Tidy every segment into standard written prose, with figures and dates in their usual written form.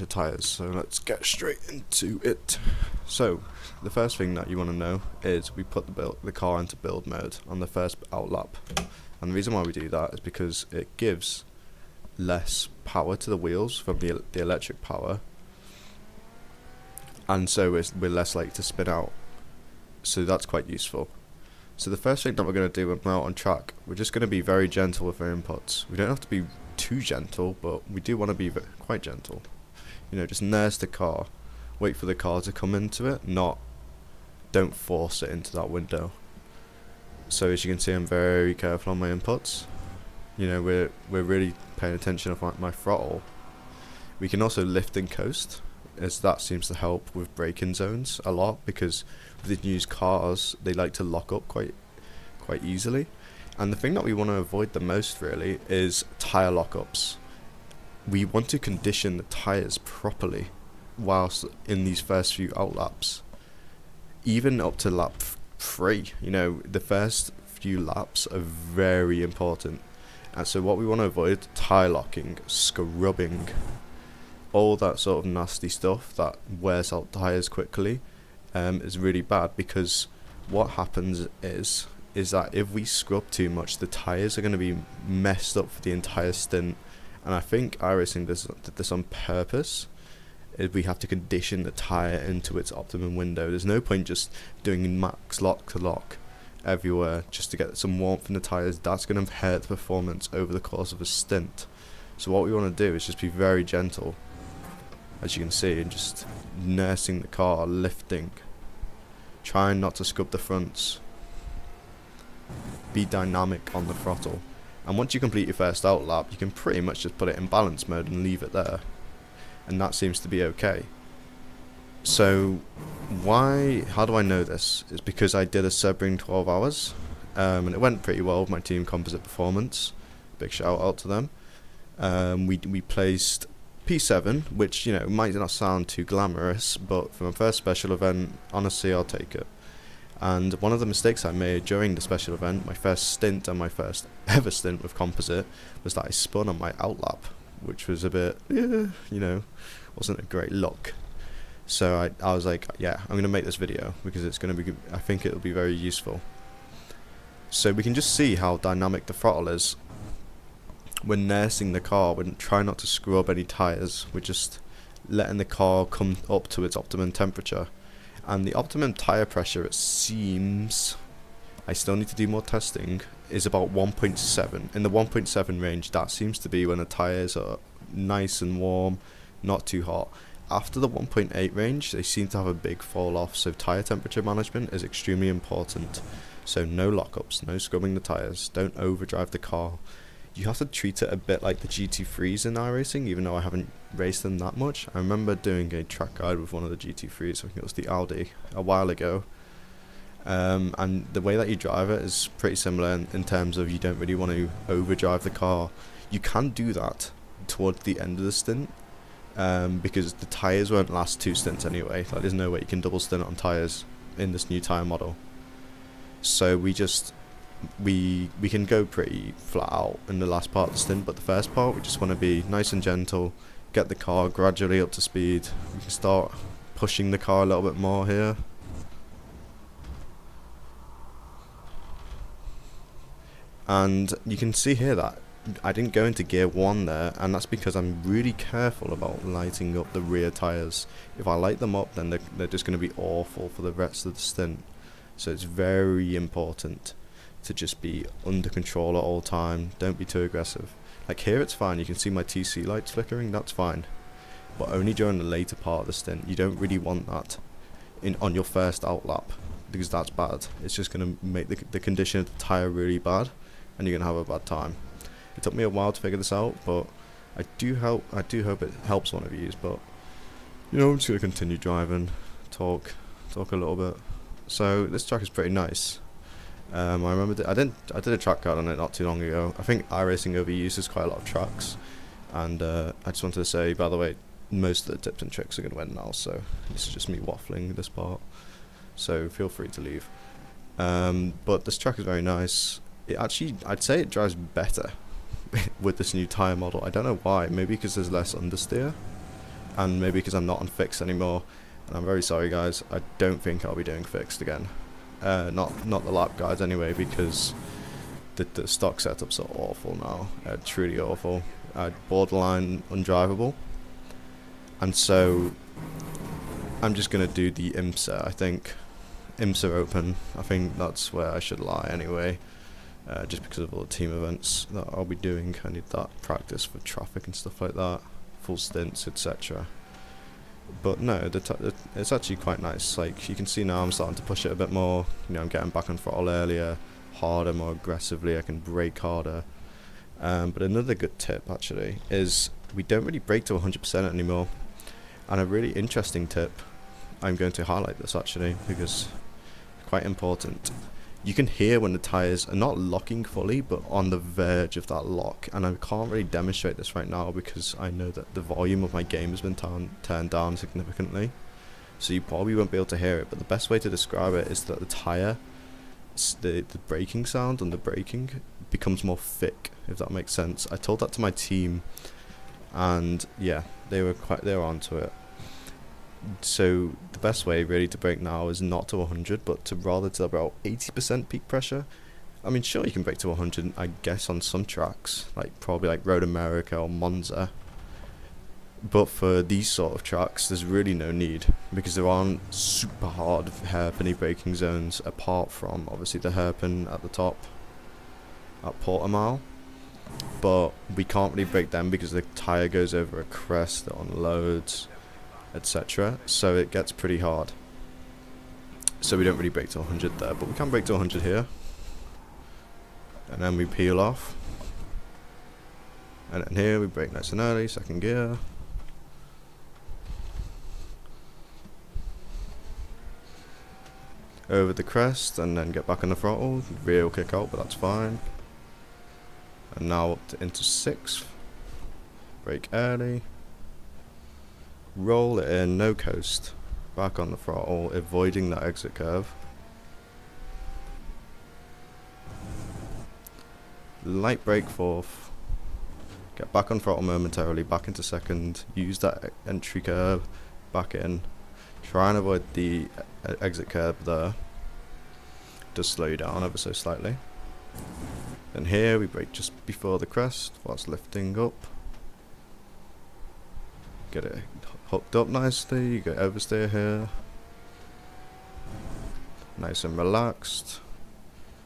Tires, so let's get straight into it. So the first thing that you want to know is we put the car into build mode on the first out lap, and the reason why we do that is because it gives less power to the wheels from the electric power, and so we're less likely to spin out, so that's quite useful. So the first thing that we're going to do when we're out on track, we're just going to be very gentle with our inputs. We don't have to be too gentle, but we do want to be quite gentle. Just nurse the car, wait for the car to come into it, don't force it into that window. So as you can see, I'm very careful on my inputs. We're really paying attention to my throttle. We can also lift and coast, as that seems to help with braking zones a lot, because with the used cars, they like to lock up quite easily. And the thing that we want to avoid the most really is tyre lockups. We want to condition the tyres properly whilst in these first few out laps, even up to lap 3. The first few laps are very important, and so what we want to avoid: tyre locking, scrubbing, all that sort of nasty stuff that wears out tyres quickly, is really bad, because what happens is that if we scrub too much, the tyres are going to be messed up for the entire stint. And I think Iracing did this on purpose. We have to condition the tyre into its optimum window. There's no point just doing max lock to lock everywhere just to get some warmth in the tyres. That's going to hurt the performance over the course of a stint. So what we want to do is just be very gentle, as you can see, and just nursing the car, lifting, trying not to scrub the fronts, be dynamic on the throttle. And once you complete your first out lap, you can pretty much just put it in balance mode and leave it there, and that seems to be okay. So how do I know this? It's because I did a Sebring 12 hours, and it went pretty well with my team Composite Performance. Big shout out to them. We placed P7, which might not sound too glamorous, but for my first special event, honestly, I'll take it. And one of the mistakes I made during the special event, my first stint and my first ever stint with Composite, was that I spun on my outlap, which was a bit, wasn't a great look. So I was like, yeah, I'm going to make this video because I think it'll be very useful. So we can just see how dynamic the throttle is. We're nursing the car, we're trying not to screw up any tyres, we're just letting the car come up to its optimum temperature. And the optimum tyre pressure, it seems, I still need to do more testing, is about 1.7. In the 1.7 range, that seems to be when the tyres are nice and warm, not too hot. After the 1.8 range, they seem to have a big fall off, so tyre temperature management is extremely important. So no lockups, no scrubbing the tyres, don't overdrive the car. You have to treat it a bit like the GT3s in Iracing, even though I haven't raced them that much. I remember doing a track guide with one of the GT3s, I think it was the Audi, a while ago. And the way that you drive it is pretty similar in terms of you don't really want to overdrive the car. You can do that towards the end of the stint, because the tyres won't last 2 stints anyway. Like, there's no way you can double stint on tyres in this new tyre model. So we can go pretty flat out in the last part of the stint, but the first part we just want to be nice and gentle, get the car gradually up to speed. We can start pushing the car a little bit more here. And you can see here that I didn't go into gear 1 there, and that's because I'm really careful about lighting up the rear tyres. If I light them up, then they're just going to be awful for the rest of the stint. So it's very important to just be under control at all time. Don't be too aggressive. Like here it's fine, you can see my TC lights flickering, that's fine, but only during the later part of the stint. You don't really want that on your first out lap, because that's bad. It's just going to make the condition of the tyre really bad, and you're going to have a bad time. It took me a while to figure this out, but I do hope it helps one of you. But I'm just going to continue driving, talk a little bit. So this track is pretty nice. I remember I did a track guide on it not too long ago. I think Iracing overuses quite a lot of tracks, and I just wanted to say, by the way, most of the tips and tricks are going to end now, so this is just me waffling this part, so feel free to leave. But this track is very nice. I'd say it drives better with this new tyre model. I don't know why, maybe because there's less understeer. and maybe because I'm not on fixed anymore, and I'm very sorry guys, I don't think I'll be doing fixed again. Not the lap guides anyway, because the stock setups are awful now, truly awful, borderline undrivable, and so I'm just going to do the IMSA. I think IMSA Open, I think that's where I should lie anyway, just because of all the team events that I'll be doing. I need that practice for traffic and stuff like that, full stints, etc. But no, it's actually quite nice. Like, you can see now I'm starting to push it a bit more. You know, I'm getting back on throttle earlier, harder, more aggressively. I can brake harder. But another good tip actually is we don't really brake to 100% anymore. And a really interesting tip, I'm going to highlight this actually because it's quite important. You can hear when the tyres are not locking fully, but on the verge of that lock. And I can't really demonstrate this right now because I know that the volume of my game has been turned down significantly. So you probably won't be able to hear it, but the best way to describe it is that the tyre, the braking sound and the braking becomes more thick, if that makes sense. I told that to my team, and yeah, they were onto it. So the best way really to brake now is not to 100, but to rather to about 80% peak pressure. I mean, sure, you can brake to 100, I guess, on some tracks, like probably like Road America or Monza. But for these sort of tracks, there's really no need, because there aren't super hard hairpiny braking zones, apart from obviously the hairpin at the top at Portimao. But we can't really brake them because the tyre goes over a crest, it unloads, etc. So it gets pretty hard. So we don't really brake to 100 there, but we can brake to 100 here. And then we peel off. And then here we brake nice and early, second gear. Over the crest and then get back on the throttle. Rear will kick out, but that's fine. And now up to into 6th. Brake early. Roll it in, no coast. Back on the throttle, avoiding that exit curve. Light brake 4th. Get back on throttle momentarily, back into 2nd. Use that entry curve, back in. Try and avoid the exit curve there. Just slow you down ever so slightly. Then here we brake just before the crest whilst lifting up. Get it hooked up nicely, you get oversteer here. Nice and relaxed.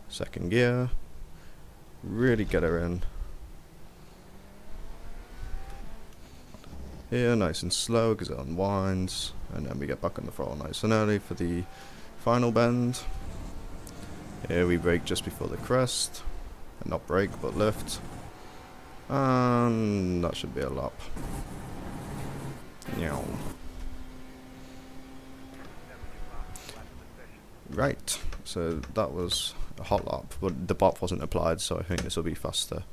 Second gear. Really get her in. Here, nice and slow because it unwinds. And then we get back on the throttle nice and early for the final bend. Here we brake just before the crest. And not brake, but lift. And that should be a lap. Meow. Right, so that was a hot lap, but the bop wasn't applied, so I think this will be faster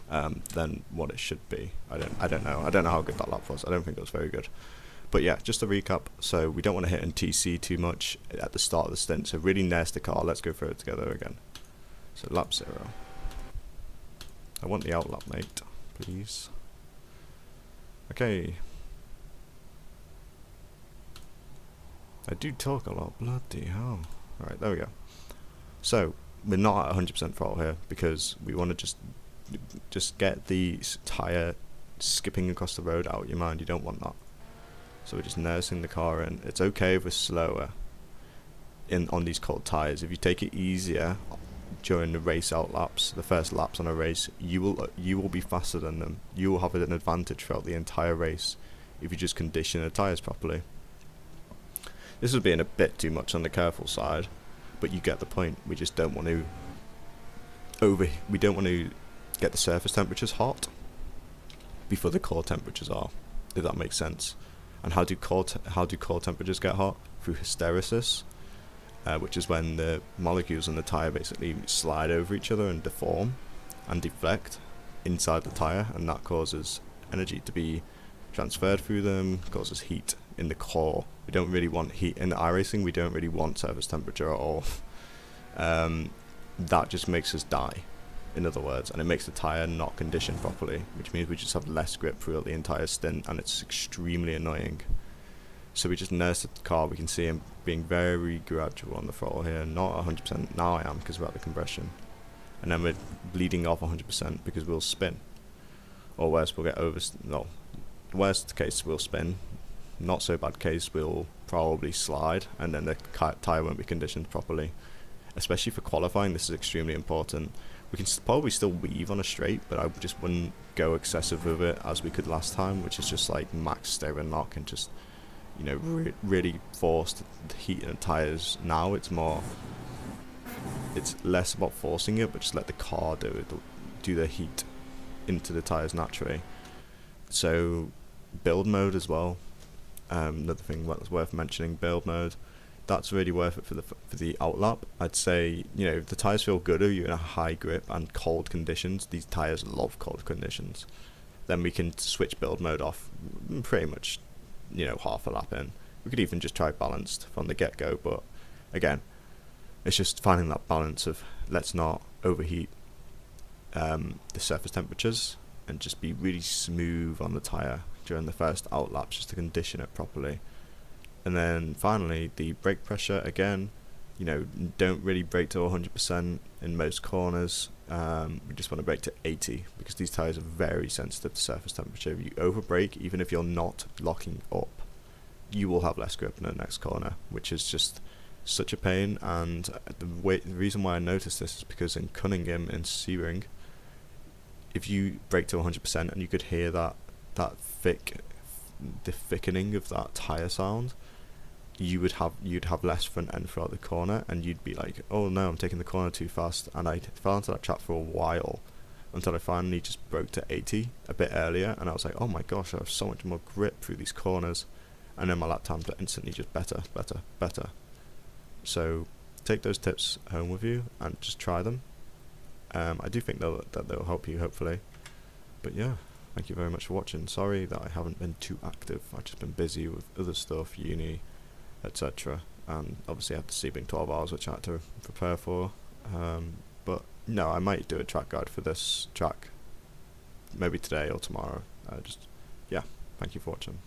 than what it should be. I don't know how good that lap was. I don't think it was very good. But yeah, just to recap, so we don't want to hit in TC too much at the start of the stint, so really nurse the car. Let's go through it together again. So lap 0. I want the out lap, mate, please. Okay. I do talk a lot, bloody hell. Alright, there we go. So, we're not at 100% throttle here, because we want to just get the tyre skipping across the road out of your mind. You don't want that. So we're just nursing the car in. It's okay if we're slower on these cold tyres. If you take it easier during the race out laps, the first laps on a race, you will be faster than them. You will have an advantage throughout the entire race if you just condition the tyres properly. This is being a bit too much on the careful side, but you get the point. We just don't want to get the surface temperatures hot before the core temperatures are, if that makes sense. And how do core temperatures get hot? Through hysteresis, which is when the molecules in the tyre basically slide over each other and deform and deflect inside the tyre, and that causes energy to be transferred through them, causes heat in the core. We don't really want heat in the Iracing. We don't really want surface temperature at all. That just makes us die. in other words, and it makes the tyre not condition properly, which means we just have less grip throughout the entire stint, and it's extremely annoying. So we just nurse the car. We can see him being very gradual on the throttle here, not 100%. Now I am, because we're at the compression, and then we're bleeding off 100% because we'll spin, or worse, we'll get over. No, worst case we'll spin. Not so bad case, we'll probably slide, and then the tyre won't be conditioned properly. Especially for qualifying, this is extremely important. We can probably still weave on a straight, but I just wouldn't go excessive with it as we could last time, which is just like max steer and knock and just, you know, really force the heat in the tyres. Now it's less about forcing it, but just let the car do the heat into the tyres naturally. So build mode as well. Another thing that's worth mentioning, build mode. That's really worth it for the outlap. I'd say, you know, if the tyres feel good or you're in a high grip and cold conditions, these tyres love cold conditions, then we can switch build mode off pretty much, you know, half a lap in. We could even just try balanced from the get-go, but again, it's just finding that balance of let's not overheat the surface temperatures and just be really smooth on the tyre during the first outlap just to condition it properly. And then finally, the brake pressure, again, you know, don't really brake to 100% in most corners. We just want to brake to 80 because these tyres are very sensitive to surface temperature. If you over brake, even if you're not locking up, you will have less grip in the next corner, which is just such a pain. And the reason why I noticed this is because in Cunningham in Sebring, if you brake to 100% and you could hear the thickening of that tyre sound, you'd have less front end throughout the corner, and you'd be like, oh no, I'm taking the corner too fast. And I fell into that trap for a while until I finally just broke to 80 a bit earlier, and I was like, oh my gosh, I have so much more grip through these corners, and then my lap times are instantly just better. So take those tips home with you and just try them. I do think that they'll help you, hopefully. But yeah, thank you very much for watching. Sorry that I haven't been too active. I've just been busy with other stuff, uni, etc. And obviously I had the Sebring 12 hours which I had to prepare for. But no, I might do a track guide for this track maybe today or tomorrow. Yeah, thank you for watching.